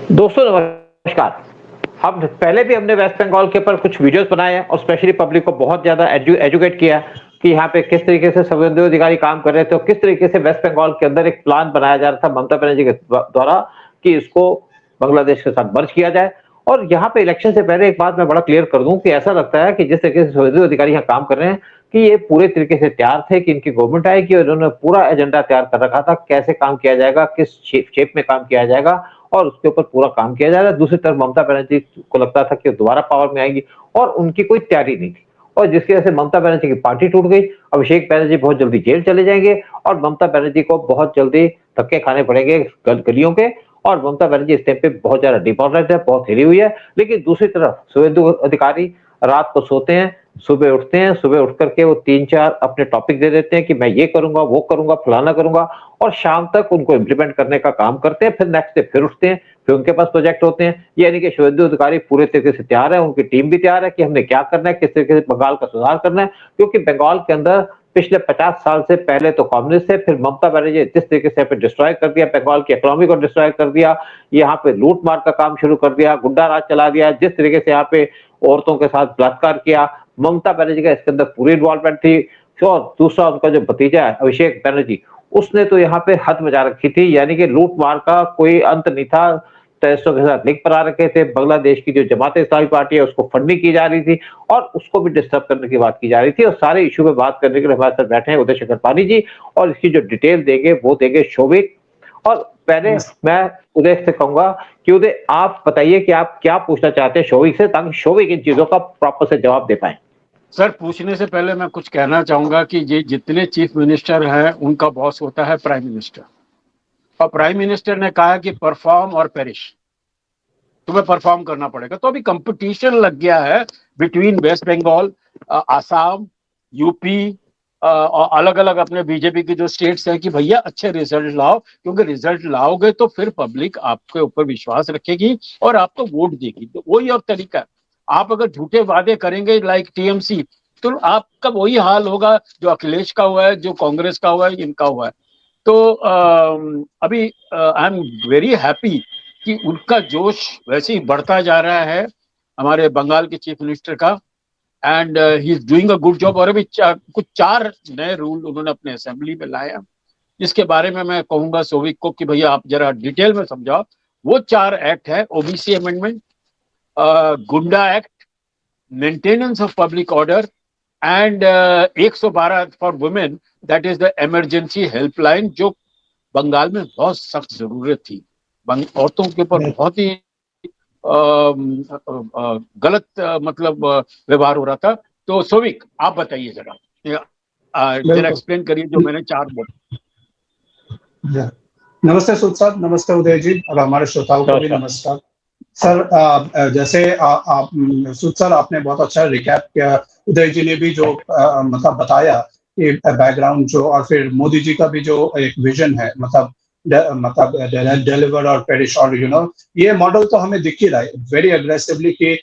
दोस्तों नमस्कार। हम पहले भी हमने वेस्ट बंगाल के ऊपर कुछ वीडियोस बनाए हैं और स्पेशली पब्लिक को बहुत ज़्यादा एजुकेट किया कि यहाँ पे किस तरीके से शुभेंदु अधिकारी काम कर रहे थे और किस तरीके से वेस्ट बंगाल के अंदर एक प्लान बनाया जा रहा था ममता बनर्जी के द्वारा कि इसको बांग्लादेश के साथ मर्ज किया जाए। और यहाँ पे इलेक्शन से पहले एक बात मैं बड़ा क्लियर कर दूं कि ऐसा लगता है कि जिस तरीके से शुभेंदु अधिकारी यहाँ काम कर रहे हैं कि ये पूरे तरीके से तैयार थे कि इनकी गवर्नमेंट आएगी और इन्होंने पूरा एजेंडा तैयार कर रखा था, कैसे काम किया जाएगा, किस शेप में काम किया जाएगा और उसके ऊपर पूरा काम किया जा रहा है। दूसरी तरफ ममता बनर्जी को लगता था कि वो दोबारा पावर में आएगी और उनकी कोई तैयारी नहीं थी और जिसकी वजह से ममता बनर्जी की पार्टी टूट गई। अभिषेक बनर्जी बहुत जल्दी जेल चले जाएंगे और ममता बनर्जी को बहुत जल्दी धक्के खाने पड़ेंगे गलियों के और ममता बनर्जी इस टाइम पे बहुत ज्यादा डिमोरलाइज्ड है, बहुत हिली हुई है। लेकिन दूसरी तरफ शुभेंदु अधिकारी रात को सोते हैं, सुबह उठते हैं, सुबह उठ करके वो 3-4 अपने टॉपिक दे देते हैं कि मैं ये करूंगा, वो करूंगा, फलाना करूंगा और शाम तक उनको इम्प्लीमेंट करने का काम करते हैं। फिर नेक्स्ट डे फिर उठते हैं, फिर उनके पास प्रोजेक्ट होते हैं। यानी कि शुभेंदु अधिकारी पूरे तरीके से तैयार है, उनकी टीम भी तैयार है कि हमने क्या करना है, किस तरीके से बंगाल का सुधार करना है। क्योंकि बंगाल के अंदर पिछले 50 साल से पहले तो कम्युनिस्ट थे, फिर ममता बनर्जी जिस तरीके से डिस्ट्रॉय कर दिया, बंगाल की इकोनॉमी को डिस्ट्रॉय कर दिया, यहाँ पे लूट मार का काम शुरू कर दिया, गुंडा राज चला दिया, जिस तरीके से यहाँ पे औरतों के साथ बलात्कार किया, ममता बनर्जी का इसके अंदर पूरी इन्वॉल्वमेंट थी। और दूसरा उनका जो भतीजा है अभिषेक बनर्जी, उसने तो यहाँ पे हद मचा रखी थी। यानी कि लूट मार का कोई अंत नहीं था, टेररिस्टों के साथ लिंक बना रखे थे। बांग्लादेश की जो जमात इस्लामी पार्टी है उसको फंडिंग की जा रही थी और उसको भी डिस्टर्ब करने की बात की जा रही थी। और सारे इशू पे बात करने के लिए हमारे साथ बैठे हैं उदय शंकर पानी जी और इसकी जो डिटेल देंगे वो देंगे शोभिक। और पहले मैं उदय से कहूंगा कि उदय आप बताइए कि आप क्या पूछना चाहते हैं शोभिक से, ताकि शोभिक इन चीजों का प्रॉपर से जवाब दे पाए। सर, पूछने से पहले मैं कुछ कहना चाहूंगा कि ये जितने चीफ मिनिस्टर हैं उनका बॉस होता है प्राइम मिनिस्टर, और प्राइम मिनिस्टर ने कहा कि परफॉर्म और पेरिश, तुम्हें परफॉर्म करना पड़ेगा। तो अभी कंपटीशन लग गया है between West Bengal, Assam, UP और अलग अलग अपने बीजेपी के जो स्टेट्स हैं कि भैया अच्छे रिजल्ट लाओ, क्योंकि रिजल्ट लाओगे तो फिर पब्लिक आपके ऊपर विश्वास रखेगी और आपको वोट देगी। तो वही और तरीका है। आप अगर झूठे वादे करेंगे लाइक टीएमसी, तो आपका वही हाल होगा जो अखिलेश का हुआ है, जो कांग्रेस का हुआ है, इनका हुआ है। तो अभी आई एम वेरी हैप्पी कि उनका जोश वैसे ही बढ़ता जा रहा है, हमारे बंगाल के चीफ मिनिस्टर का, and he is doing a good job. और अभी कुछ 4 नए रूल उन्होंने अपने असेंबली में लाया, जिसके बारे में मैं कहूंगा सोविक को कि भैया आप जरा डिटेल में समझाओ। वो 4 एक्ट है: ओबीसी अमेंडमेंट, गुंडा act, maintenance of public order, and 112 for women, that is the emergency helpline, जो बंगाल में बहुत सख्त जरूरत थी। औरतों के ऊपर बहुत ही गलत मतलब व्यवहार हो रहा था। तो सोविक आप बताइए जरा एक्सप्लेन करिए जो मैंने 4 बोला। नमस्ते सूद साहब, नमस्ते उदय जी और हमारे श्रोताओं को भी नमस्कार। सर, जैसे आप सूद सर आपने बहुत अच्छा रिकैप किया, उदय जी ने भी जो मतलब बताया कि बैकग्राउंड जो, और फिर मोदी जी का भी जो एक विजन है, मतलब डिलीवर और पेरिश, और ये मॉडल तो हमें दिख ही रहा है वेरी अग्रेसिवली कि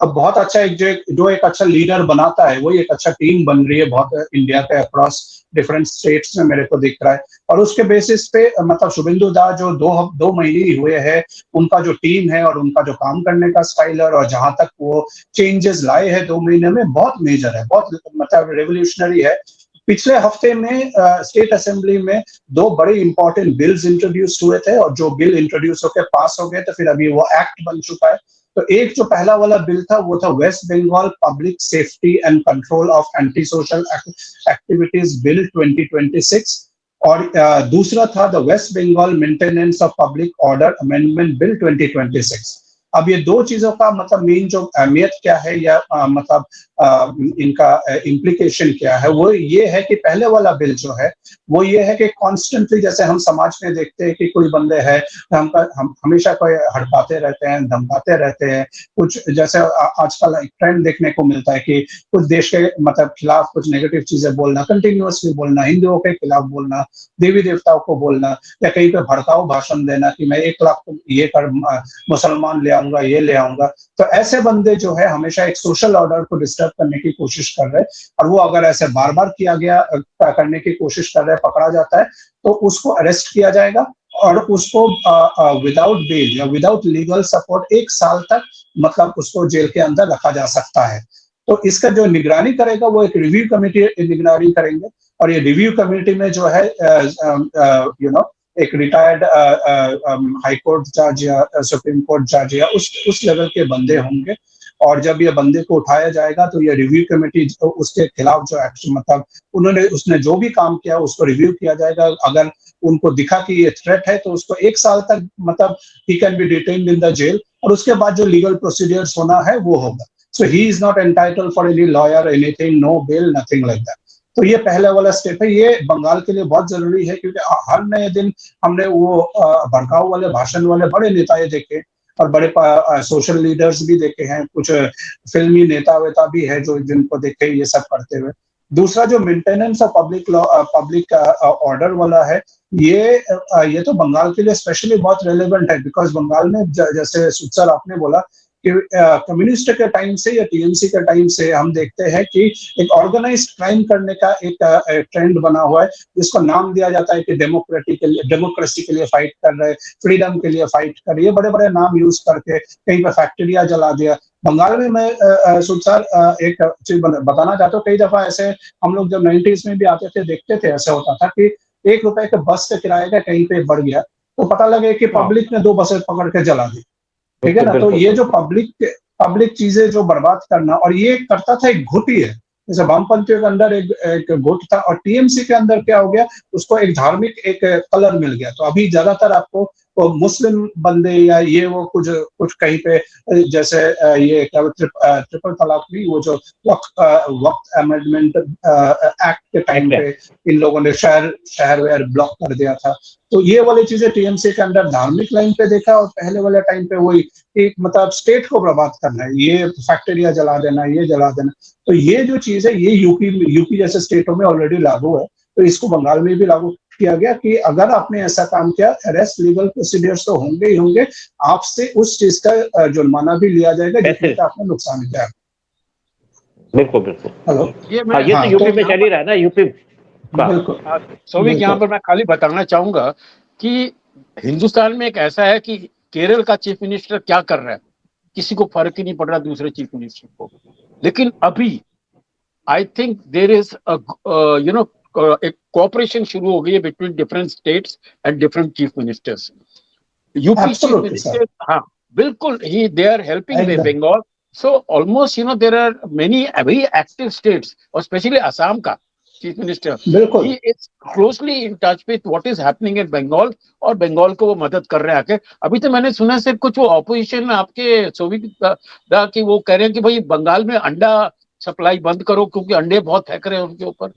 अब बहुत अच्छा एक अच्छा लीडर बनाता है, वही एक अच्छा टीम बन रही है बहुत इंडिया के अक्रॉस डिफरेंट स्टेट्स में मेरे को दिख रहा है। और उसके बेसिस पे मतलब शुभेंदु दा जो 2 महीने ही हुए हैं, उनका जो टीम है और उनका जो काम करने का स्टाइल है, और जहां तक वो चेंजेस लाए हैं 2 महीने में, बहुत मेजर है, बहुत मतलब रेवोल्यूशनरी है। पिछले हफ्ते में स्टेट असेंबली में 2 बड़े इंपॉर्टेंट बिल्स इंट्रोड्यूस हुए थे, और जो बिल इंट्रोड्यूस होकर पास हो गए तो फिर अभी वो एक्ट बन चुका है। तो एक जो पहला वाला बिल था वो था West Bengal public safety and control of anti social activities bill 2026, और दूसरा था the West Bengal maintenance of public order amendment bill 2026। अब ये 2 चीजों का मतलब मेन जो अहमियत क्या है, या मतलब इनका इम्प्लीकेशन क्या है, वो ये है कि पहले वाला बिल जो है वो ये है कि कॉन्स्टेंटली, जैसे हम समाज में देखते हैं कि कोई बंदे हैं, हम हमेशा कोई हड़पाते रहते हैं, धमकाते रहते हैं, कुछ जैसे आजकल एक ट्रेंड देखने को मिलता है कि कुछ देश के मतलब खिलाफ कुछ नेगेटिव चीजें बोलना, कंटिन्यूअसली बोलना, हिंदुओं के खिलाफ बोलना, देवी देवताओं को बोलना, या कहीं पे भड़काऊ भाषण देना कि मैं 1 लाख ये कर मुसलमान ले आऊंगा, ये ले आऊंगा। तो ऐसे बंदे जो है हमेशा एक सोशल ऑर्डर को डिस्टर्ब करने की कोशिश कर रहे हैं, और वो अगर ऐसे बार बार किया गया करने की कोशिश कर रहे हैं, पकड़ा जाता है तो उसको अरेस्ट किया जाएगा और उसको विदाउट बेल या विदाउट लीगल सपोर्ट 1 साल तक मतलब उसको जेल के अंदर रखा जा सकता है। तो इसका जो निगरानी करेगा वो एक रिव्यू कमेटी निगरानी करेंगे, और ये रिव्यू कमेटी में जो है एक रिटायर्ड हाई कोर्ट जज या सुप्रीम कोर्ट जज या उस लेवल के बंदे होंगे। और जब ये बंदे को उठाया जाएगा तो ये रिव्यू कमेटी उसके खिलाफ जो एक्शन मतलब उसने जो भी काम किया उसको रिव्यू किया जाएगा। अगर उनको दिखा कि ये थ्रेट है तो उसको 1 साल तक मतलब ही can be detained in the jail, और उसके बाद जो लीगल प्रोसीडियर्स होना है वो होगा। So he is not entitled for any lawyer, anything, no bail, nothing like that. तो ये पहला वाला स्टेप है। ये बंगाल के लिए बहुत जरूरी है, क्योंकि हर नए दिन हमने वो भड़काऊ वाले भाषण वाले बड़े नेताएं देखे और बड़े सोशल लीडर्स भी देखे हैं, कुछ फिल्मी नेता वेता भी है जो जिनको देखे ये सब करते हुए। दूसरा जो मेंटेनेंस ऑफ पब्लिक ऑर्डर वाला है, ये तो बंगाल के लिए स्पेशली बहुत रेलेवेंट है, बिकॉज बंगाल में जैसे सर आपने बोला कि कम्युनिस्ट के टाइम से या टीएमसी के टाइम से हम देखते हैं कि एक ऑर्गेनाइज्ड क्राइम करने का एक ट्रेंड बना हुआ है, जिसको नाम दिया जाता है कि डेमोक्रेसी के लिए फाइट कर रहे, फ्रीडम के लिए फाइट कर रहे, ये बड़े बड़े नाम यूज करके कहीं पर फैक्ट्रिया जला दिया। बंगाल में मैं सर एक चीज बताना चाहता हूँ, कई दफा ऐसे हम लोग जब 90s में भी आते थे देखते थे, ऐसा होता था कि 1 रुपए के बस का किराया का कहीं पे बढ़ गया तो पता लगे कि पब्लिक ने 2 बसें पकड़ के जला दी, ठीक है ना। तो ये जो पब्लिक चीजें जो बर्बाद करना, और ये करता था एक गुट ही है, जैसे वामपंथियों के अंदर एक गुट था, और टीएमसी के अंदर क्या हो गया, उसको एक धार्मिक एक कलर मिल गया। तो अभी ज्यादातर आपको वो मुस्लिम बंदे या ये वो कुछ कहीं पे जैसे ये क्या ट्रिपल तलाक भी, वो जो वक्त अमेंडमेंट एक्ट के टाइम पे इन लोगों ने शहर वेयर ब्लॉक कर दिया था। तो ये वाली चीजें टीएमसी के अंदर धार्मिक लाइन पे देखा, और पहले वाले टाइम पे वही एक मतलब स्टेट को बर्बाद करना है, ये फैक्ट्रिया जला देना, ये जला देना। तो ये जो चीज है ये यूपी जैसे स्टेटों में ऑलरेडी लागू है, तो इसको बंगाल में भी लागू किया गया कि अगर आपने ऐसा काम किया, अरेस्ट लीगल प्रोसीडियर्स तो होंगे ही होंगे, आपसे उस चीज का जुर्माना भी लिया जाएगा जिससे आपने नुकसान किया। बिल्कुल बिल्कुल। हेलो, ये तो यूपी में चल ही रहा है ना, यूपी। बिल्कुल। सौविक, यहाँ पर मैं खाली बताना चाहूंगा कि हिंदुस्तान में एक ऐसा है कि केरल का चीफ मिनिस्टर क्या कर रहा है, किसी को फर्क ही नहीं पड़ रहा दूसरे चीफ मिनिस्टर को। लेकिन अभी आई थिंक देयर इज एक कोऑपरेशन शुरू हो गई है between different states and different chief ministers. UP chief minister, हाँ बिल्कुल, they are helping the Bengal. So almost there are many very active states, और स्पेशली असम का chief minister, he is closely in touch with what is happening in Bengal, और बंगाल को वो मदद कर रहे हैं आके। अभी तो मैंने सुना सिर्फ कुछ वो ऑपोजिशन में आपके सौविक दा कि वो कह रहे हैं कि भाई बंगाल में अंडा सप्लाई बंद करो क्योंकि अंडे बहुत फेंक रहे हैं उनके ऊपर।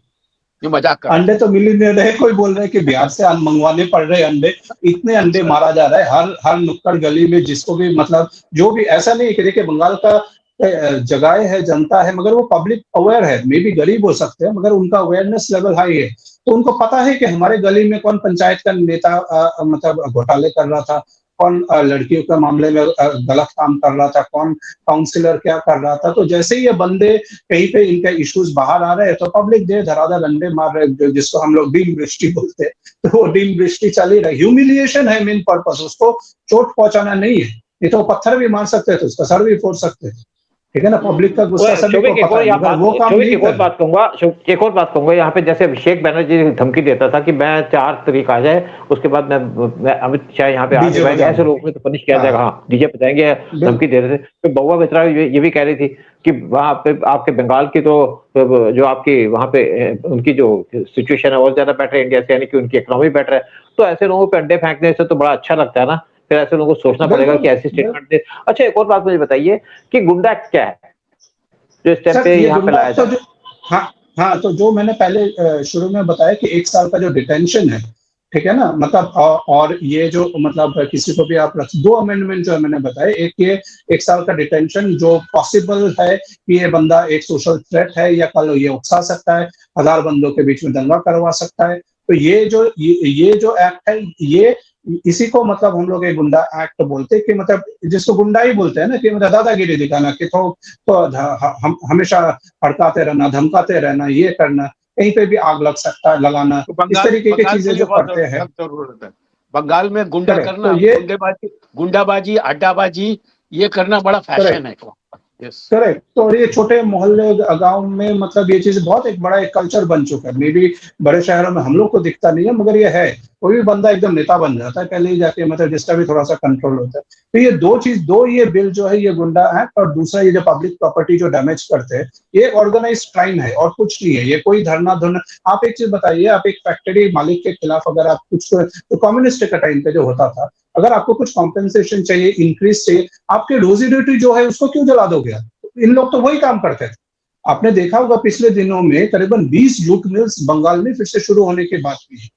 ये मजाक कर अंडे तो मिल ही नहीं रहे, कोई बोल रहे हैं कि बिहार से मंगवाने पड़ रहे अंडे, इतने अंडे मारा जा रहा है हर नुक्कड़ गली में, जिसको भी मतलब जो भी, ऐसा नहीं कि देखिए बंगाल का जगह है, जनता है, मगर वो पब्लिक अवेयर है, मे भी गरीब हो सकते हैं मगर उनका अवेयरनेस लेवल हाई है। तो उनको पता है कि हमारे गली में कौन पंचायत का नेता मतलब घोटाले कर रहा था, कौन लड़कियों के मामले में गलत काम कर रहा था, कौन काउंसिलर क्या कर रहा था। तो जैसे ही ये बंदे कहीं पे इनके इश्यूज बाहर आ रहे हैं तो पब्लिक दे धराधर अंडे मार रहे, जिसको हम लोग डीम वृष्टि बोलते हैं। तो वो डीम वृष्टि चल ही रही, ह्यूमिलिएशन है मेन पर्पस, उसको चोट पहुंचाना नहीं है। ये तो पत्थर भी मार सकते थे, उसका सर भी फोड़ सकते थे, ठीक है ना। पब्लिक का गुस्सा सभी को पता है, मगर वो काम नहीं। एक और बात कहूंगा यहाँ पे, जैसे अभिषेक बनर्जी धमकी देता था कि मैं 4 तारीख आ जाए उसके बाद मैं अमित शाह यहाँ पे आ जाएगा, ऐसे लोगों में तो पनिश किया जाएगा। हाँ, डीजे पे जाएंगे, धमकी दे रहे थे। तो बहुआ मित्रा ये भी कह रही थी कि वहाँ पे आपके बंगाल की तो जो आपकी वहाँ पे उनकी जो सिचुएशन है और ज्यादा बेटर है इंडिया से, यानी कि उनकी इकोनॉमी बेटर है। तो ऐसे लोगों पे अंडे फेंकने से तो बड़ा अच्छा लगता है ना, फिर ऐसे लोगों को सोचना पड़ेगा कि ऐसी स्टेटमेंट दे। अच्छा, एक और बात मुझे बताइए कि गुंडा क्या है जो इस टाइम पे यहाँ पे लाया जाए? हाँ, तो जो मैंने पहले शुरू में बताया कि 1 साल का जो डिटेंशन है, ठीक है ना, मतलब और ये जो मतलब किसी को भी आप 2 अमेंडमेंट जो मैंने बताया, एक ये 1 साल का डिटेंशन जो पॉसिबल है कि ये बंदा एक सोशल थ्रेट है या कल ये उकसा सकता है, 1000 बंदों के बीच में दंगा करवा सकता है। तो ये जो एक्ट है, ये इसी को मतलब हम लोग एक गुंडा एक्ट बोलते हैं, कि मतलब जिसको गुंडा ही बोलते हैं ना, कि मतलब दादागिरी दिखाना, कि तो हमेशा भड़काते रहना, धमकाते रहना, ये करना, कहीं पे भी आग लग सकता है, लगाना, इस तरीके की चीजें जो करते हैं। बंगाल में गुंडा Correct. करना, तो ये गुंडाबाजी, अड्डाबाजी, ये करना बड़ा फैशन है। Yes, correct. तो ये छोटे मोहल्ले गांव में मतलब ये चीज बहुत एक बड़ा एक कल्चर बन चुका है। मे बी बड़े शहरों में हम लोग को दिखता नहीं है, मगर ये है। कोई भी बंदा एकदम नेता बन जाता है पहले ही जाके, मतलब जिसका भी थोड़ा सा कंट्रोल होता है। तो ये दो ये बिल जो है ये गुंडा है, और दूसरा ये जो पब्लिक प्रॉपर्टी जो डैमेज करते हैं, ये ऑर्गेनाइज क्राइम है और कुछ नहीं है। ये कोई धरना धुरना। आप एक चीज बताइए, आप एक फैक्ट्री मालिक के खिलाफ अगर आप कुछ, तो कम्युनिस्ट के टाइम पे जो होता था, अगर आपको कुछ कॉम्पेंसेशन चाहिए, इंक्रीज चाहिए, आपके रोजी रोटी जो है उसको क्यों जला दोगे आप? इन लोग तो वही काम करते थे। आपने देखा होगा पिछले दिनों में करीबन 20 जूट मिल्स बंगाल में फिर से शुरू होने की बात हुई है,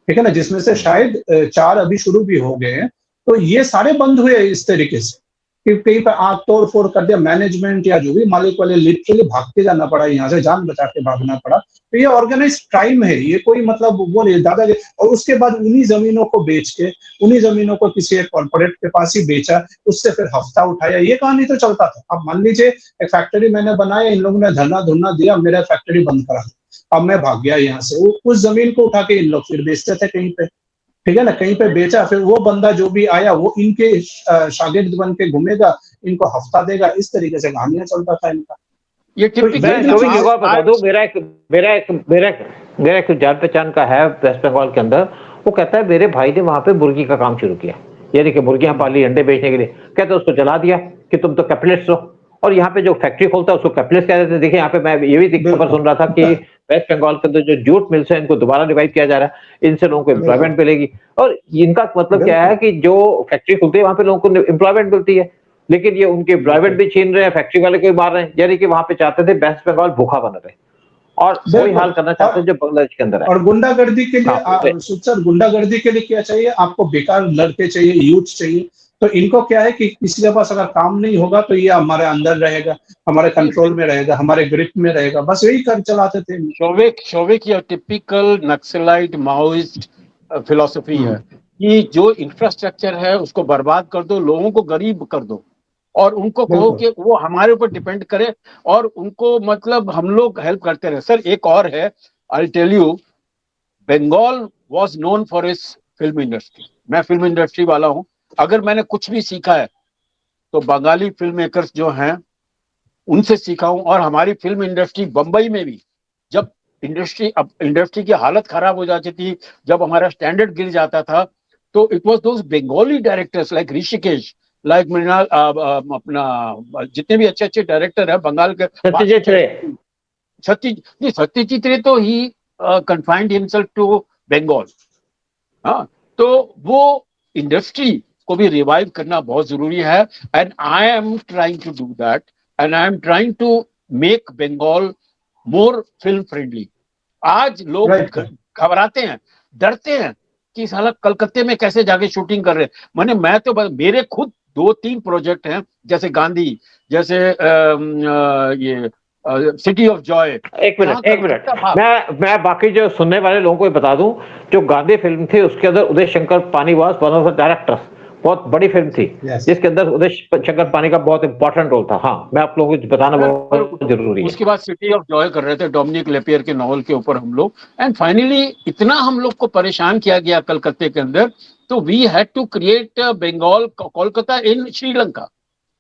ठीक है ना, जिसमें से शायद 4 अभी शुरू भी हो गए हैं। तो ये सारे बंद हुए इस तरीके से कि कहीं पर आग तोड़ फोड़ कर दिया मैनेजमेंट या जो भी मालिक वाले, लिटरली भाग के जाना पड़ा, यहाँ से जान बचा के भागना पड़ा। तो ये ऑर्गेनाइज क्राइम है, ये कोई मतलब वो नहीं दादागिरी। और उसके बाद उन्हीं जमीनों को बेच के, उन्हीं जमीनों को किसी एक कॉर्पोरेट के पास ही बेचा, उससे फिर हफ्ता उठाया, ये कहानी तो चलता था। अब मान लीजिए एक फैक्ट्री मैंने बनाया, इन लोगों ने धरना धुरना दिया, मेरा फैक्ट्री बंद करा, अब मैं भाग गया यहाँ से। उस जमीन को उठा के इन लोग फिर बेचते थे कहीं पे, ठीक है ना, कहीं पे बेचा, फिर वो बंदा जो भी आया वो इनके शागिर्द बन के घूमेगा, इनको हफ्ता देगा, इस तरीके से कहानियां चलता था इनका। ये तो मैं शोभिक एक बात बता दूं, मेरा एक जान पहचान का है वेस्ट बंगाल के अंदर। वो कहता है मेरे भाई ने वहां पे मुर्गी का काम शुरू किया, यानी कि मुर्गियां पाली अंडे बेचने के लिए। कहते उसको जला दिया कि तुम तो कैपिटलिस्ट हो, और यहाँ पे जो फैक्ट्री खोलता है उसको कैपिटलिस्ट कहते थे। देखिए यहाँ पे मैं ये भी खबर सुन रहा था कि वेस्ट बंगाल के अंदर जो जूट मिल्स है इनको दोबारा रिवाइव किया जा रहा है, इनसे लोगों को एम्प्लॉयमेंट मिलेगी। और इनका मतलब क्या है कि जो फैक्ट्री खुलती है वहां पे लोगों को एम्प्लॉयमेंट मिलती है, लेकिन ये उनके एम्प्लॉयमेंट भी छीन रहे हैं, फैक्ट्री वाले को भी मार रहे हैं। यानी कि वहां पे चाहते थे वेस्ट बंगाल भूखा बना रहे, और वही हाल करना चाहते हैं जो बांग्लादेश के अंदर है। और गुंडागर्दी के लिए सर, गुंडागर्दी के लिए क्या चाहिए आपको? बेकार लड़के चाहिए, यूथ चाहिए। तो इनको क्या है कि किसी के पास अगर काम नहीं होगा तो ये हमारे अंदर रहेगा, हमारे कंट्रोल में रहेगा, हमारे ग्रिप में रहेगा, बस यही कर चलाते थे। शोभिक ये टिपिकल नक्सलाइट माओइस्ट फिलॉसफी है कि जो इंफ्रास्ट्रक्चर है उसको बर्बाद कर दो, लोगों को गरीब कर दो, और उनको कहो कि वो हमारे ऊपर डिपेंड करे, और उनको मतलब हम लोग हेल्प करते रहे। सर एक और है, I tell you, Bengal was known for its film industry. मैं फिल्म इंडस्ट्री वाला हूं, अगर मैंने कुछ भी सीखा है तो बंगाली फिल्म मेकर्स जो हैं उनसे सीखा हूं। और हमारी फिल्म इंडस्ट्री बंबई में भी, जब इंडस्ट्री की हालत खराब हो जाती थी, जब हमारा स्टैंडर्ड गिर जाता था, तो it was those Bengali directors like Hrishikesh, like Mrinal, अपना जितने भी अच्छे अच्छे डायरेक्टर है बंगाल के, सत्यजीत रे तो ही कन्फाइंड हिमसेल्फ टू बंगाल। हाँ, तो वो इंडस्ट्री को भी रिवाइव करना बहुत जरूरी है, and I am trying to do that, and I am trying to make Bengal more film friendly. आज लोग घबराते हैं, डरते हैं कि साला कलकत्ते में कैसे जाके शूटिंग कर रहे हैं। मैं तो मेरे खुद 2-3 प्रोजेक्ट हैं, जैसे गांधी, जैसे ये सिटी ऑफ जॉय। एक मिनट मैं बाकी जो सुनने वाले लोगों को बता दूं, जो गांधी फिल्म थी उसके अंदर उदय शंकर पानी was one of the directors. बहुत बड़ी फिल्म थी जिसके अंदर उदय शंकर पानी का बहुत इंपॉर्टेंट रोल था। हाँ, मैं आप लोगों को बताना बहुत जरूरी है। उसके बाद सिटी ऑफ जॉय कर रहे थे डोमिनिक लेपियर के नॉवल के ऊपर हम लोग, एंड फाइनली इतना हम लोग को परेशान किया गया कलकत्ते के अंदर, तो we had to create Bengal Kolkata इन श्रीलंका।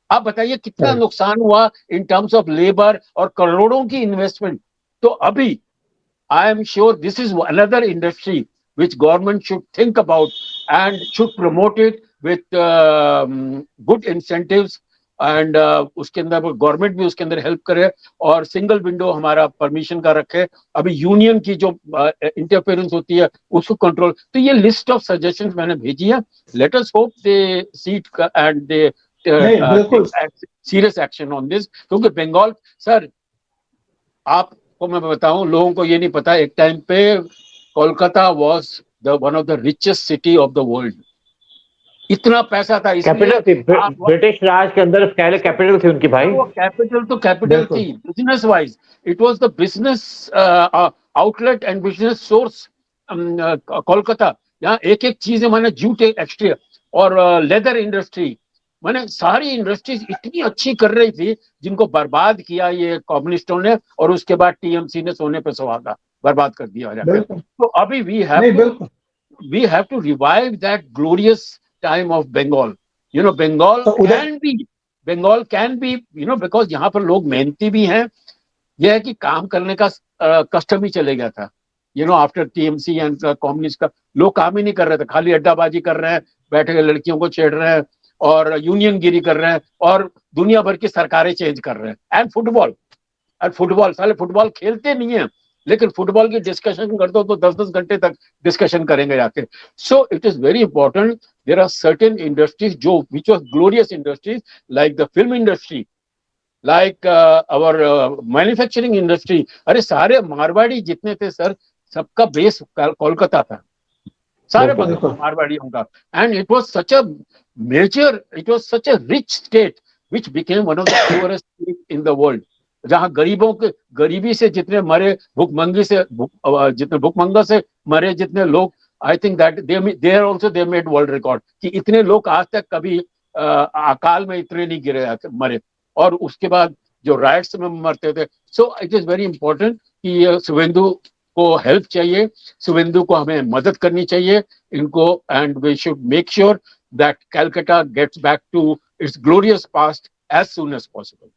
आप बताइए कितना नुकसान हुआ इन टर्म्स ऑफ लेबर और करोड़ों की इन्वेस्टमेंट। तो अभी I am sure this is another industry which government should think about and should promote it with good incentives, and उसके अंदर गवर्नमेंट भी उसके अंदर हेल्प करे, और सिंगल विंडो हमारा परमिशन का रखे। अभी यूनियन की जो इंटरफेरेंस होती है उसको कंट्रोल। तो ये लिस्ट ऑफ सजेशंस मैंने भेजी है, let us hope they seat and they serious action on this, क्योंकि बंगाल सर, आपको मैं बताऊं, लोगों को ये नहीं पता, एक टाइम पे Kolkata was one of the richest city of the world. इतना पैसा था, कैपिटल थी, ब्रिटिश राज के अंदर कैपिटल थी उनकी भाई। वो कैपिटल थी business wise, it was the business outlet and business source. Kolkata, यहाँ एक एक चीज है, मैंने जूट एक्सट्री और लेदर इंडस्ट्री, मैंने सारी इंडस्ट्रीज इतनी अच्छी कर रही थी, जिनको बर्बाद किया ये कम्युनिस्टों ने, और उसके बाद टीएमसी ने सोने पे सुहागा बर्बाद कर दिया। तो अभी we have we have to revive that glorious time of Bengal. You know, Bengal can be, you know, because यहाँ पर लोग मेहनती भी हैं. यह है कि काम करने का कस्टम ही चले गया था. You know, after TMC and communist का लोग काम ही नहीं कर रहे थे, खाली अड्डाबाजी कर रहे हैं, बैठे हुए लड़कियों को छेड़ रहे हैं और यूनियन गिरी कर रहे हैं और दुनिया भर की सरकारें चेंज कर रहे हैं. एंड फुटबॉल साले फुटबॉल खेलते नहीं है, लेकिन फुटबॉल की डिस्कशन कर दो तो 10-10 घंटे तक डिस्कशन करेंगे जाके. So it is very important. There are certain industries जो which was glorious industries like the film industry, like our manufacturing industry. अरे सारे मारवाड़ी जितने थे सर, सबका बेस कोलकाता था, सारे मारवाड़ियों का. And it was such a major, it was such a rich state which became one of the poorest state in the world. जहां गरीबों के गरीबी से जितने मरे, भूखमंगी से जितने भूखमंगा से मरे जितने लोग, I think that they made world record कि इतने लोग आज तक कभी अकाल में इतने नहीं गिरे मरे. और उसके बाद जो राइट्स में मरते थे. सो इट इज वेरी इंपॉर्टेंट कि शुभेंदु को हेल्प चाहिए, शुभेंदु को हमें मदद करनी चाहिए इनको. And we should make sure that Calcutta gets back to its glorious past as soon as possible.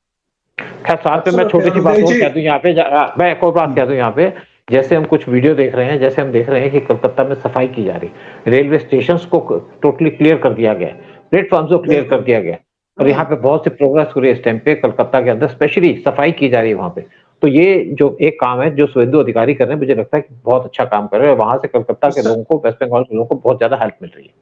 खैर साथ में मैं छोटी सी बात और कह दूं यहाँ पे, मैं एक और बात कह दूं यहाँ पे. जैसे हम कुछ वीडियो देख रहे हैं, जैसे हम देख रहे हैं कि कलकत्ता में सफाई की जा रही, रेलवे स्टेशंस को टोटली क्लियर कर दिया गया, प्लेटफॉर्म्स को क्लियर कर दिया गया, और यहाँ पे बहुत सी प्रोग्रेस हो रही है इस टाइम पे कलकत्ता के अंदर, स्पेशली सफाई की जा रही है वहाँ पे. तो ये जो एक काम है जो शुभेंदु अधिकारी कर रहे हैं, मुझे लगता है कि बहुत अच्छा काम कर रहे हैं. वहां से कलकत्ता के लोगों को, वेस्ट बंगाल के लोगों को बहुत ज्यादा हेल्प मिल रही है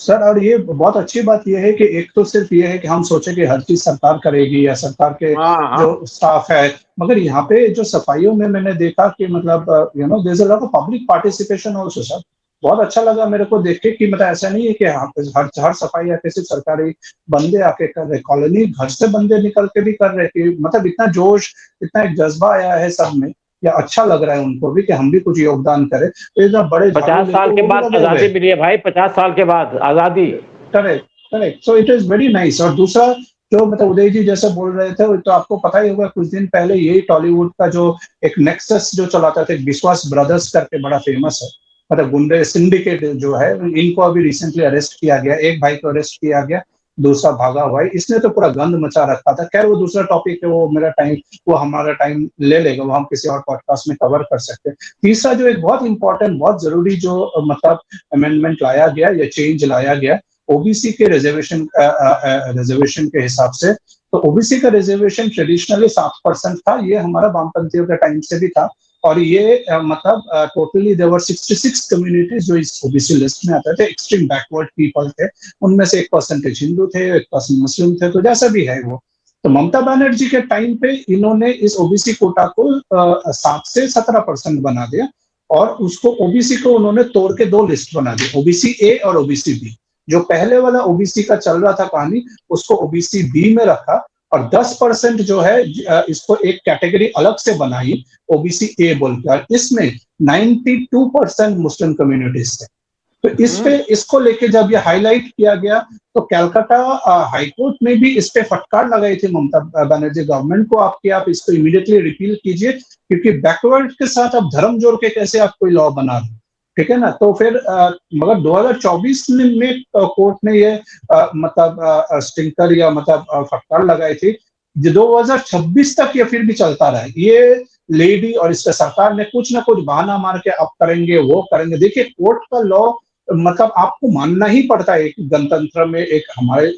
सर. और ये बहुत अच्छी बात यह है कि एक तो सिर्फ ये है कि हम सोचे कि हर चीज सरकार करेगी या सरकार के जो स्टाफ है, मगर यहाँ पे जो सफाइयों में मैंने देखा कि मतलब you know there is a lot of public participation also. Sir बहुत अच्छा लगा मेरे को देख के कि मतलब ऐसा नहीं है कि हर सफाई या किसी सरकारी बंदे आके कर रहे, कॉलोनी घर से बंदे निकल के भी कर रहे कि मतलब इतना जोश, इतना एक जज्बा आया है सब में, या अच्छा लग रहा है उनको भी कि हम भी कुछ योगदान करें. तो बड़े 50 साल के बाद आजादी मिली है भाई, 50 साल के बाद आजादी. Correct. So it is very nice. और दूसरा जो मतलब उदय जी जैसे बोल रहे थे, तो आपको पता ही होगा कुछ दिन पहले यही टॉलीवुड का जो एक नेक्सस जो चलाता था, विश्वास ब्रदर्स करके बड़ा फेमस है, मतलब गुंडे सिंडिकेट जो है, इनको अभी रिसेंटली अरेस्ट किया गया. एक भाई को अरेस्ट किया गया, दूसरा भागा हुआ है. इसने तो पूरा गंद मचा रखा था. खैर वो दूसरा टॉपिक है, वो हमारा टाइम ले लेगा, वो हम किसी और पॉडकास्ट में कवर कर सकते हैं. तीसरा जो एक बहुत इंपॉर्टेंट, बहुत जरूरी जो मतलब अमेंडमेंट लाया गया या चेंज लाया गया ओबीसी के रिजर्वेशन के हिसाब से. तो ओबीसी का रिजर्वेशन ट्रेडिशनली 7% था, ये हमारा वामपंथियों के टाइम से भी था. और ये मतलब टोटली देयर वर 66 कम्युनिटीज जो इस ओबीसी लिस्ट में आते थे, एक्सट्रीम बैकवर्ड पीपल थे. उनमें से 1% हिंदू थे, 1% मुस्लिम थे, तो जैसा भी है वो. तो ममता बनर्जी के टाइम पे इन्होंने इस ओबीसी कोटा को 7 से 17% बना दिया, और उसको ओबीसी को उन्होंने तोड़ के 2 लिस्ट बना दी, ओबीसी ए और ओबीसी बी. जो पहले वाला ओबीसी का चल रहा था कहानी, उसको ओबीसी बी में रखा, और 10% जो है इसको एक कैटेगरी अलग से बनाई, ओबीसी ए बोलकर. इसमें 92% मुस्लिम कम्युनिटीज थे. तो इस पे इसको लेके जब ये हाईलाइट किया गया, तो कलकत्ता हाईकोर्ट में भी इस पे फटकार लगाई थी ममता बनर्जी गवर्नमेंट को, आप इसको इमीडिएटली रिपील कीजिए, क्योंकि बैकवर्ड के साथ आप धर्म जोड़ के कैसे आप कोई लॉ बना रहे, ठीक है ना. तो फिर मगर 2024 में कोर्ट ने ये मतलब स्टिंकर या मतलब फटकार लगाई थी. 2026 तक ये फिर भी चलता रहा. ये लेडी और इसका सरकार ने कुछ ना कुछ बहाना मार के अब करेंगे वो करेंगे. देखिए कोर्ट का लॉ मतलब आपको मानना ही पड़ता है एक गणतंत्र में, एक हमारे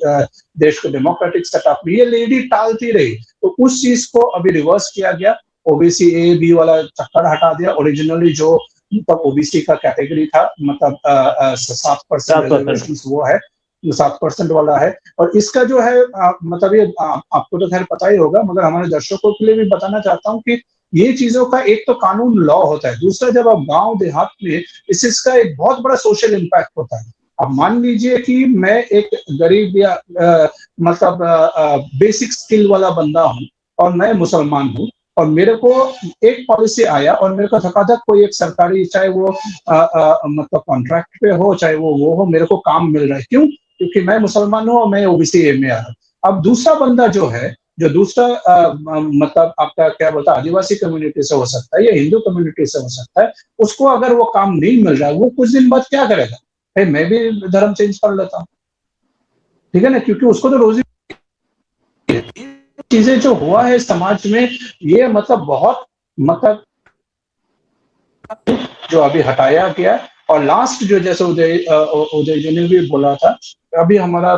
देश के डेमोक्रेटिक सेटअप में. ये लेडी टालती रही, तो उस चीज को अभी रिवर्स किया गया. ओबीसी ए बी वाला चक्कर हटा दिया. ओरिजिनली जो मतलब ओबीसी का कैटेगरी था, मतलब 7% वो है, 7% वाला है. और इसका जो है मतलब ये आपको तो खैर पता ही होगा, मगर हमारे दर्शकों के लिए भी बताना चाहता हूँ कि ये चीजों का एक तो कानून लॉ होता है, दूसरा जब आप गांव देहात में इसका एक बहुत बड़ा सोशल इम्पैक्ट होता है. अब मान लीजिए कि मैं एक गरीब या मतलब बेसिक स्किल वाला बंदा हूँ, और मैं मुसलमान हूँ, और मेरे को एक पॉलिसी आया और मेरे को धकाधक कोई एक सरकारी, चाहे वो मतलब कॉन्ट्रैक्ट पे हो, चाहे वो हो, मेरे को काम मिल रहा है. क्यों? क्योंकि मैं मुसलमान हूँ और मैं ओबीसी ए में आ रहा हूँ. अब दूसरा बंदा जो है जो दूसरा मतलब आपका क्या बोलता है आदिवासी कम्युनिटी से हो सकता है या हिंदू कम्युनिटी से हो सकता है, उसको अगर वो काम नहीं मिल रहा है, वो कुछ दिन बाद क्या करेगा? भाई मैं भी धर्म चेंज कर लेता हूँ, ठीक है ना, क्योंकि उसको तो रोजी चीजें जो हुआ है समाज में, ये मतलब बहुत मतलब जो अभी हटाया गया। और लास्ट जो जैसे उदय जी ने भी बोला था, अभी हमारा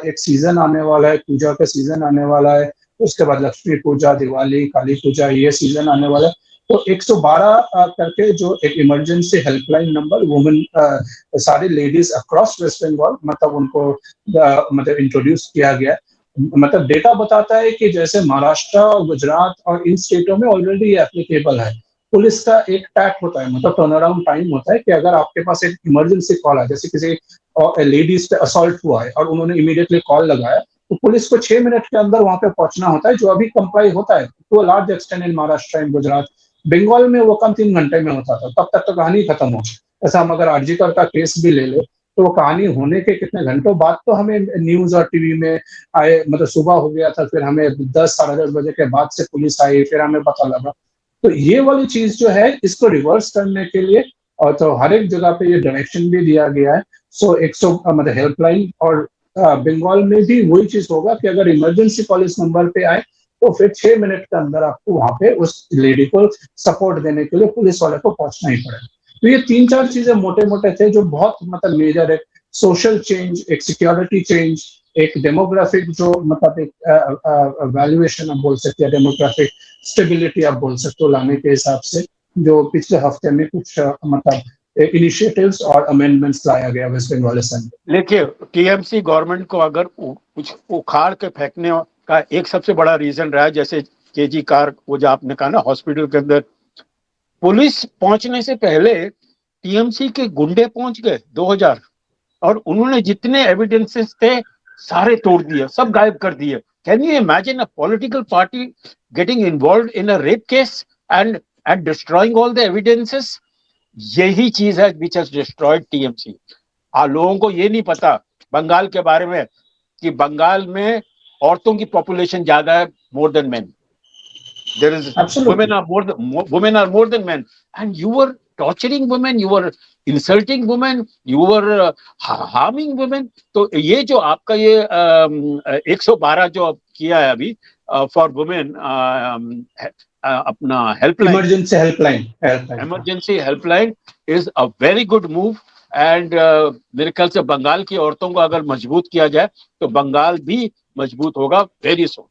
एक सीजन आने वाला है, पूजा का सीजन आने वाला है, उसके बाद लक्ष्मी पूजा, दिवाली, काली पूजा, ये सीजन आने वाला है। तो 112 करके जो एक इमरजेंसी हेल्पलाइन नंबर वुमेन सारी लेडीज अक्रॉस वेस्ट बंगाल मतलब उनको मतलब इंट्रोड्यूस किया गया। मतलब डेटा बताता है कि जैसे महाराष्ट्र, गुजरात और इन स्टेटों में ऑलरेडी ये एप्लीकेबल है। पुलिस का एक टैक होता है, मतलब टर्न अराउंड टाइम होता है कि अगर आपके पास एक इमरजेंसी कॉल है, जैसे किसी लेडीज पे असॉल्ट हुआ है और उन्होंने इमीडिएटली कॉल लगाया, तो पुलिस को 6 मिनट के अंदर वहां पे पहुंचना होता है, जो अभी कंप्लाई होता है to large extent in Maharashtra and Gujarat. Bengal में वो कम 3 घंटे में होता था, तब तक तो कहानी खत्म हो गई। ऐसा हम अगर आरजीकर का केस भी ले ले, तो वो कहानी होने के कितने घंटों बाद तो हमें न्यूज और टीवी में आए, मतलब सुबह हो गया था, फिर हमें 10 साढ़े 10 बजे के बाद से पुलिस आई, फिर हमें पता लगा। तो ये वाली चीज जो है, इसको रिवर्स करने के लिए और तो हर एक जगह पे ये डायरेक्शन भी दिया गया है। सो 100 मतलब हेल्पलाइन, और बंगाल में भी वही चीज होगा कि अगर इमरजेंसी कॉल इस नंबर पे आए, तो फिर 6 मिनट के अंदर आपको वहां पे उस लेडी को सपोर्ट देने के लिए पुलिस वाले को पहुंचना ही पड़ेगा। तो ये 3-4 चीजें मोटे मोटे थे जो बहुत मतलब मेजर है। सोशल चेंज, एक सिक्योरिटी चेंज, एक डेमोग्राफिक जो मतलब एक वैल्यूएशन आप बोल सकते हैं, डेमोग्राफिक स्टेबिलिटी आप बोल सकते हो लाने के हिसाब से, जो पिछले हफ्ते में कुछ मतलब इनिशिएटिव्स और अमेंडमेंट्स लाया गया वेस्ट बंगाल असेंबली। देखिए, टीएमसी गवर्नमेंट को अगर कुछ उखाड़ के फेंकने का एक सबसे बड़ा रीजन रहा है, जैसे केजी कार, वो जो आपने कहा ना, हॉस्पिटल के अंदर पुलिस पहुंचने से पहले टीएमसी के गुंडे पहुंच गए 2000, और उन्होंने जितने एविडेंसेस थे सारे तोड़ दिए, सब गायब कर दिए। Can you imagine a political party getting involved in a rape case and destroying all the evidences? यही चीज है विच हैज डिस्ट्रॉयड टीएमसी। लोगों को ये नहीं पता बंगाल के बारे में कि बंगाल में औरतों की पॉपुलेशन ज्यादा है, more than main. There is women are more than men, and you were torturing women, you were insulting women, you were harming women. तो ये जो आपका ये 112 जो आप किया है अभी फॉर वुमेन, अपना helpline, emergency helpline is a very good move. And मेरे ख्याल से बंगाल की औरतों को अगर मजबूत किया जाए तो बंगाल भी मजबूत होगा वेरी सून।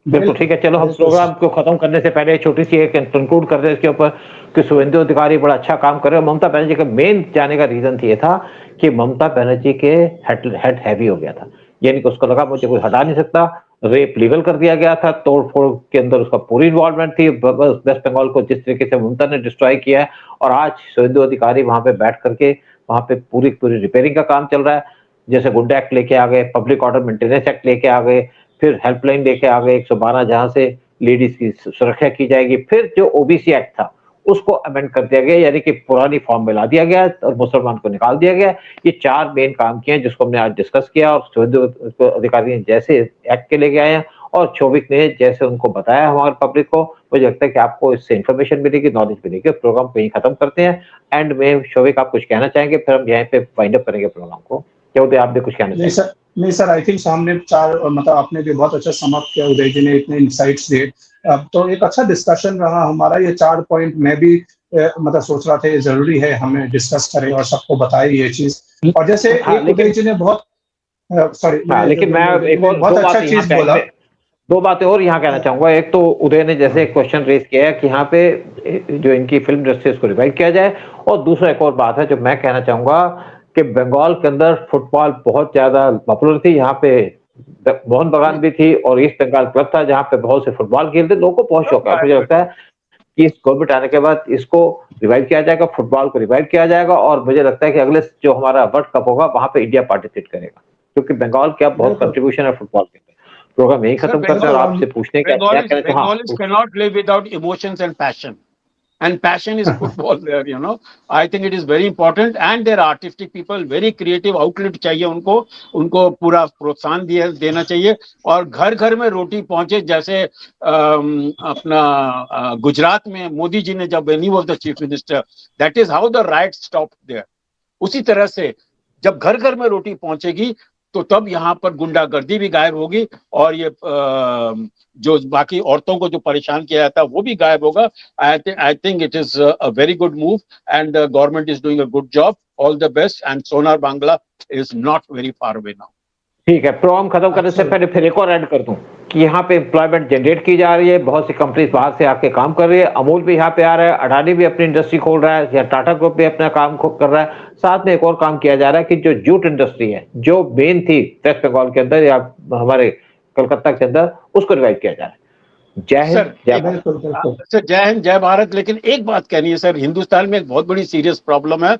बिल्कुल ठीक है। चलो हम प्रोग्राम को खत्म करने से पहले छोटी सी एक कंक्लूड करते हैं इसके ऊपर कि शुभेंदु अधिकारी बड़ा अच्छा काम कर रहे हैं। ममता बनर्जी का मेन जाने का रीजन ये था कि ममता बनर्जी के हेड हैवी हो गया था, यानी कि उसको लगा मुझे कोई हटा नहीं सकता, रेप लीगल कर दिया गया था, तोड़फोड़ के अंदर उसका पूरी इन्वॉल्वमेंट थी। वेस्ट बंगाल को जिस तरीके से ममता ने डिस्ट्रॉय किया है, और आज शुभेंदु अधिकारी वहां पे बैठ करके वहां पे पूरी रिपेयरिंग का काम चल रहा है। जैसे गुंडा एक्ट लेके आ गए, पब्लिक ऑर्डर मेंटेनेंस एक्ट लेके आ गए, फिर हेल्पलाइन लेके आ गए 112 जहां से लेडीज की सुरक्षा की जाएगी, फिर जो ओबीसी एक्ट था उसको अमेंड कर दिया गया, यानी कि पुरानी फॉर्म में ला दिया गया और मुसलमान को निकाल दिया गया। ये 4 मेन काम किए हैं जिसको हमने आज डिस्कस किया, और शुभेंदु अधिकारी ने जैसे एक्ट के लेके आए हैं और शोभिक ने जैसे उनको बताया हमारे पब्लिक को, मुझे लगता है कि आपको इससे इन्फॉर्मेशन मिलेगी, नॉलेज मिलेगी। प्रोग्राम को यहीं खत्म करते हैं। एंड में शोभिक आप कुछ कहना चाहेंगे, फिर हम यहाँ पे वाइंड अप करेंगे प्रोग्राम को। क्या उदय आपने कुछ कहना चाहिए? नहीं सर, आई थिंक सामने 4 मतलब आपने भी बहुत अच्छा समाप्त किया, उदय जी ने इतने इनसाइट्स दिए। तो एक अच्छा डिस्कशन रहा हमारा। ये 4 पॉइंट मैं भी मतलब सोच रहा था ये जरूरी है हमें डिस्कस करें और सबको बताए ये चीज। और जैसे उदय जी ने बहुत लेकिन मैं एक और बहुत अच्छा चीज बोला, 2 बातें और यहाँ कहना चाहूंगा। एक तो उदय ने जैसे एक क्वेश्चन रेज किया है कि यहाँ पे जो इनकी फिल्म इंडस्ट्री को रिवाइव किया जाए, और दूसरा एक और बात है जो मैं कहना चाहूंगा कि बंगाल के अंदर फुटबॉल बहुत ज्यादा पॉपुलर थी। यहाँ पे मोहन बागान भी थी और ईस्ट बंगाल क्लब था जहाँ पे बहुत से फुटबॉल खेलते, लोगों को बहुत शौक है। मुझे लगता है कि इस गवर्नमेंट आने के बाद इसको रिवाइव किया जाएगा, फुटबॉल को रिवाइव किया जाएगा, और मुझे लगता है कि अगले जो हमारा वर्ल्ड कप होगा वहां पे इंडिया पार्टिसिपेट करेगा, क्योंकि बंगाल का बहुत कंट्रीब्यूशन है फुटबॉल के अंदर। प्रोग्राम यही खत्म करते हैं और आपसे पूछने का क्या कहना चाहिए? Bengalis cannot live without emotions and passion. and passion is football there, you know. I think it is very important, and they're artistic people, very creative outlet चाहिए उनको पूरा प्रोत्साहन देना चाहिए, और घर घर में रोटी पहुंचे, जैसे अपना गुजरात में मोदी जी ने जब when he was the chief minister, that is how the riot stopped there. उसी तरह से जब घर घर में रोटी पहुंचेगी तो तब यहाँ पर गुंडागर्दी भी गायब होगी, और ये जो बाकी औरतों को जो परेशान किया जाता है वो भी गायब होगा. I think it is a very good move, and the government is doing a good job. All the best, and Sonar Bangla is not very far away now. ठीक है, प्रोग्राम खत्म करने से पहले फिर एक और ऐड कर दूं कि यहाँ पे एम्प्लॉयमेंट जनरेट की जा रही है, बहुत सी कंपनीज बाहर से आके काम कर रही है, अमूल भी यहाँ पे आ रहा है, अडानी भी अपनी इंडस्ट्री खोल रहा है, या टाटा ग्रुप भी अपना काम कर रहा है. साथ में एक और काम किया जा रहा है कि जो जूट इंडस्ट्री है, जो मेन थी वेस्ट बंगाल के अंदर या हमारे कलकत्ता के अंदर, उसको रिवाइव किया जा रहा है. जय हिंद, जय भारत. सर जय हिंद जय भारत. लेकिन एक बात कहनी है सर, हिंदुस्तान में एक बहुत बड़ी सीरियस प्रॉब्लम है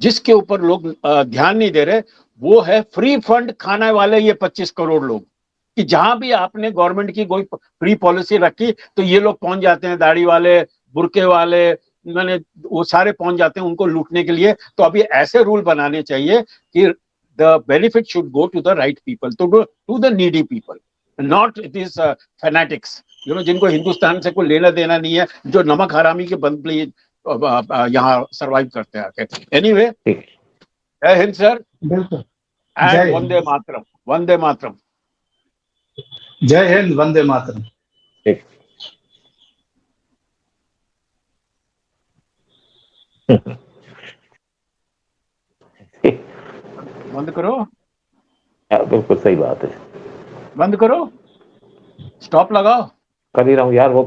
जिसके ऊपर लोग ध्यान नहीं दे रहे, वो है फ्री फंड खाने वाले ये 25 करोड़ लोग. कि जहां भी आपने गवर्नमेंट की कोई फ्री पॉलिसी रखी तो ये लोग पहुंच जाते हैं, दाढ़ी वाले, बुरके वाले, मैंने वो सारे पहुंच जाते हैं उनको लूटने के लिए. तो अभी ऐसे रूल बनाने चाहिए कि the benefit should go to the right people, to the needy people, not this fanatics, you know, जिनको हिंदुस्तान से कोई लेना देना नहीं है, जो नमक हरामी के बदले यहाँ सरवाइव करते हैं आके. एनीवे, जय हिंद सर, एंड वंदे मातरम, वंदे मातरम. जय हिंद, वंदे मातरम. बंद करो. बिल्कुल सही बात है, बंद करो, स्टॉप लगाओ. कर ही रहा हूँ यार. वो